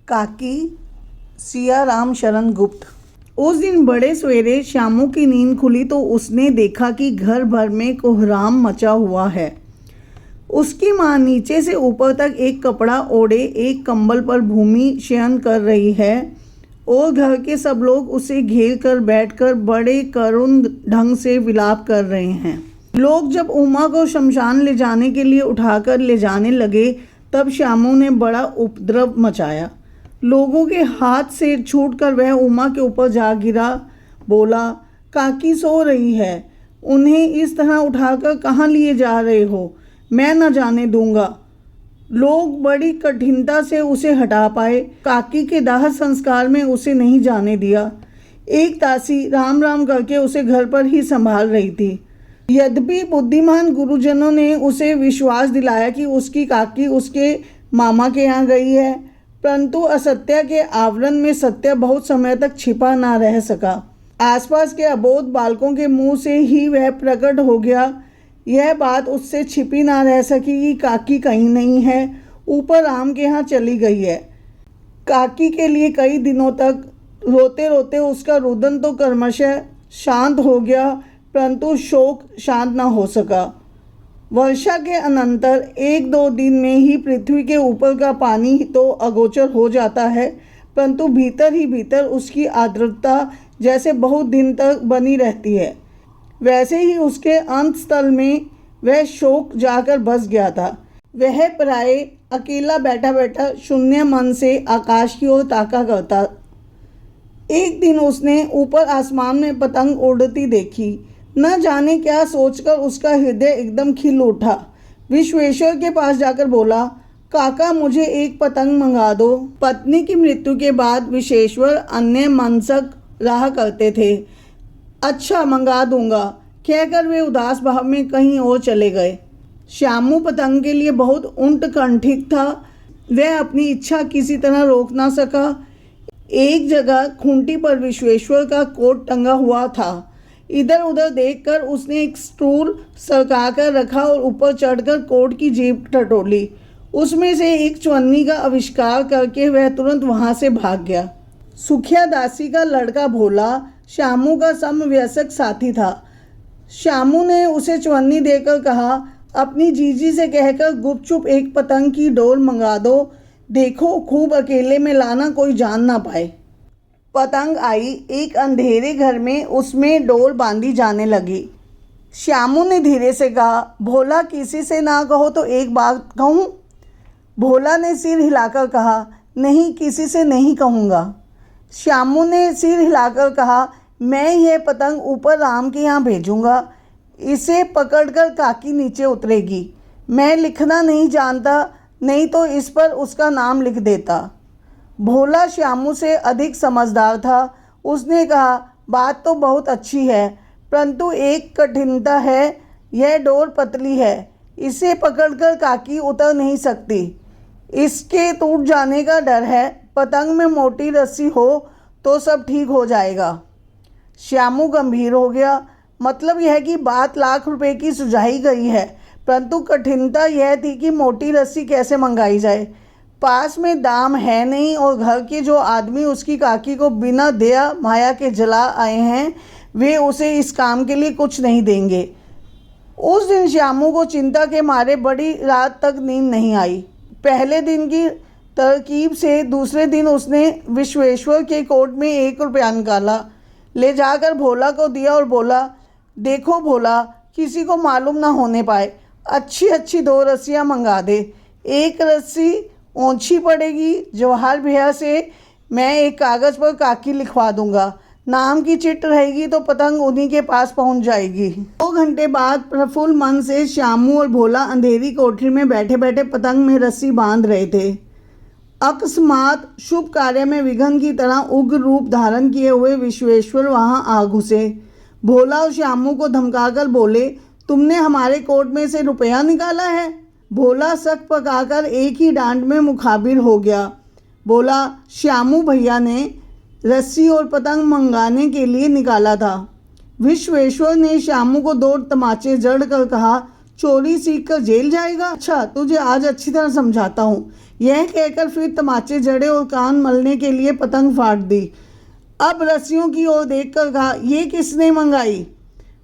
काकी सिया राम शरण गुप्त। उस दिन बड़े सवेरे श्यामू की नींद खुली तो उसने देखा कि घर भर में कोहराम मचा हुआ है। उसकी माँ नीचे से ऊपर तक एक कपड़ा ओढ़े एक कंबल पर भूमि शयन कर रही है और घर के सब लोग उसे घेर कर बैठकर बड़े करुण ढंग से विलाप कर रहे हैं। लोग जब उमा को शमशान ले जाने के लिए उठाकर ले जाने लगे तब श्यामू ने बड़ा उपद्रव मचाया। लोगों के हाथ से छूटकर वह उमा के ऊपर जा गिरा। बोला, काकी सो रही है, उन्हें इस तरह उठाकर कहाँ लिए जा रहे हो? मैं न जाने दूंगा। लोग बड़ी कठिनता से उसे हटा पाए। काकी के दाह संस्कार में उसे नहीं जाने दिया। एक दासी राम राम करके उसे घर पर ही संभाल रही थी। यद्यपि बुद्धिमान गुरुजनों ने उसे विश्वास दिलाया कि उसकी काकी उसके मामा के यहाँ गई है, परंतु असत्य के आवरण में सत्य बहुत समय तक छिपा ना रह सका। आसपास के अबोध बालकों के मुंह से ही वह प्रकट हो गया। यह बात उससे छिपी ना रह सकी कि काकी कहीं नहीं है, ऊपर राम के यहाँ चली गई है। काकी के लिए कई दिनों तक रोते रोते उसका रुदन तो क्रमशः शांत हो गया, परंतु शोक शांत न हो सका। वर्षा के अनंतर 1-2 दिन में ही पृथ्वी के ऊपर का पानी तो अगोचर हो जाता है, परंतु भीतर ही भीतर उसकी आर्द्रता जैसे बहुत दिन तक बनी रहती है। वैसे ही उसके अंतस्थल में वह शोक जाकर बस गया था। वह प्राय अकेला बैठा बैठा शून्य मन से आकाश की ओर ताका करता। एक दिन उसने ऊपर आसमान में पतंग उड़ती देखी। न जाने क्या सोचकर उसका हृदय एकदम खिल उठा। विश्वेश्वर के पास जाकर बोला, काका मुझे एक पतंग मंगा दो। पत्नी की मृत्यु के बाद विश्वेश्वर अन्य मनसक रहा करते थे। अच्छा मंगा दूंगा कहकर वे उदास भाव में कहीं और चले गए। श्यामू पतंग के लिए बहुत उत्कंठित था। वह अपनी इच्छा किसी तरह रोक ना सका। एक जगह खूंटी पर विश्वेश्वर का कोट टंगा हुआ था। इधर उधर देखकर उसने एक स्टूल सरका कर रखा और ऊपर चढ़कर कोट की जेब टटोली। उसमें से एक चवन्नी का आविष्कार करके वह तुरंत वहां से भाग गया। सुखिया दासी का लड़का भोला श्यामू का समवयस्क साथी था। श्यामू ने उसे चवन्नी देकर कहा, अपनी जीजी से कहकर गुपचुप एक पतंग की डोर मंगा दो। देखो खूब अकेले में लाना, कोई जान ना पाए। पतंग आई। एक अंधेरे घर में उसमें डोर बांधी जाने लगी। श्यामू ने धीरे से कहा, भोला किसी से ना कहो तो एक बात कहूँ? भोला ने सिर हिलाकर कहा, नहीं किसी से नहीं कहूँगा। श्यामू ने सिर हिलाकर कहा, मैं यह पतंग ऊपर राम के यहाँ भेजूँगा। इसे पकड़कर काकी नीचे उतरेगी। मैं लिखना नहीं जानता, नहीं तो इस पर उसका नाम लिख देता। भोला श्यामू से अधिक समझदार था। उसने कहा, बात तो बहुत अच्छी है, परंतु एक कठिनता है। यह डोर पतली है, इसे पकड़कर काकी उतर नहीं सकती। इसके टूट जाने का डर है। पतंग में मोटी रस्सी हो तो सब ठीक हो जाएगा। श्यामू गंभीर हो गया। मतलब यह कि बात लाख रुपए की सुझाई गई है, परंतु कठिनता यह थी कि मोटी रस्सी कैसे मंगाई जाए। पास में दाम है नहीं और घर के जो आदमी उसकी काकी को बिना दया माया के जला आए हैं, वे उसे इस काम के लिए कुछ नहीं देंगे। उस दिन श्यामू को चिंता के मारे बड़ी रात तक नींद नहीं आई। पहले दिन की तरकीब से दूसरे दिन उसने विश्वेश्वर के कोट में 1 रुपया निकाला, ले जाकर भोला को दिया और बोला, देखो भोला, किसी को मालूम ना होने पाए, अच्छी अच्छी 2 रस्सियाँ मंगा दे। एक रस्सी ओछी पड़ेगी, जवाहर भैया से मैं एक कागज़ पर काकी लिखवा दूंगा। नाम की चिट रहेगी तो पतंग उन्हीं के पास पहुंच जाएगी। 2 घंटे बाद प्रफुल्ल मन से श्यामू और भोला अंधेरी कोठरी में बैठे बैठे पतंग में रस्सी बांध रहे थे। अकस्मात शुभ कार्य में विघ्न की तरह उग्र रूप धारण किए हुए विश्वेश्वर वहां आ घुसे। भोला और श्यामू को धमकाकर बोले, तुमने हमारे कोट में से रुपया निकाला है? भोला शक पकाकर एक ही डांट में मुखाबिर हो गया। बोला, श्यामू भैया ने रस्सी और पतंग मंगाने के लिए निकाला था। विश्वेश्वर ने श्यामू को 2 तमाचे जड़ कर कहा, चोरी सीख कर जेल जाएगा। अच्छा, तुझे आज अच्छी तरह समझाता हूँ। यह कहकर फिर तमाचे जड़े और कान मलने के लिए पतंग फाड़ दी। अब रस्सियों की ओर देखकर कहा, ये किसने मंगाई?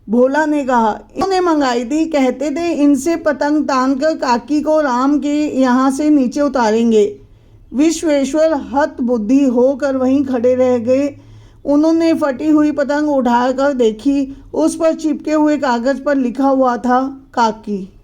भोला ने कहा, इन्होंने मंगाई थी। कहते थे इनसे पतंग तानकर काकी को राम के यहाँ से नीचे उतारेंगे। विश्वेश्वर हत बुद्धि होकर वहीं खड़े रह गए। उन्होंने फटी हुई पतंग उठाकर देखी। उस पर चिपके हुए कागज पर लिखा हुआ था, काकी।